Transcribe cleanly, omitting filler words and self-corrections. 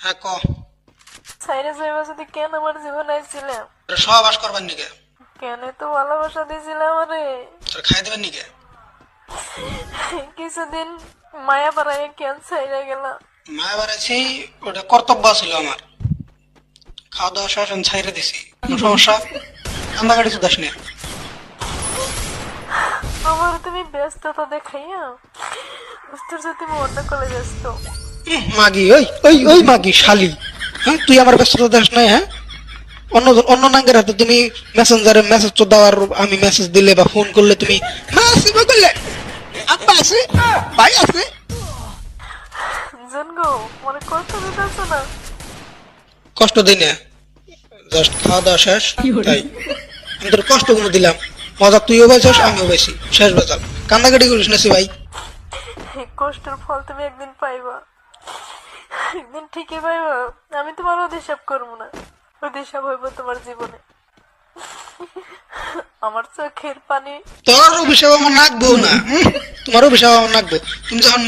হ্যাঁ ক সাইরে যাইবা যদি কেন আমার জীবন আইছিলাম? তোর সহবাস করবার নিকে কেন তো ভালোবাসা দিয়েছিলাম আমারে? তোর খাই দেবার নিকে কিছুদিন মায়া পাড়ায় কেন সাইরে গেলাম? মায়া বাড়াইছি, ওটা কর্তব্য ছিল আমার। খাওয়া দাওয়া শেষ আমি ছাইরে দিছি, কোনো সমস্যা? কান্দাকাটি শুধাস না। আমার তুমি ব্যস্ততা দেখাইয়া বুঝতে তুমি অন্য কলে ব্যস্ত। মাগি ওই ওই ওই মাগি শালি, হ্যাঁ তুই আমার ব্যস্ততা দেশ নাই? হ্যাঁ অন্য অন্য নাঙ্গের হাতে তুমি মেসেঞ্জারে মেসেজ তো দেওয়ার, আমি মেসেজ দিলে বা ফোন করলে তুমি করলে আব্বা আছে ভাই আছে। জানগো মনে কষ্ট দিতেছ না? কষ্ট দিই না, জাস্ট খাওয়া দাওয়া শেষ তাই। আমি তোর কষ্ট গুলো দিলাম, মজা তুইও পাইছিস আমিও পাইছি, শেষ বাজার। কান্দাকাটি করিস না ভাই। এই কষ্টের ফল তুমি একদিন পাইবা, একদিন ঠিকই পাইবা। আমি তোমার অধিশাপ করবো না, অধিশাপ হইব তোমার জীবনে। আমার চোখের পানি। তোর অভিশাপ আমার নাকবো না, তোমার অভিশাপ আমার নাকবো। তুমি যখন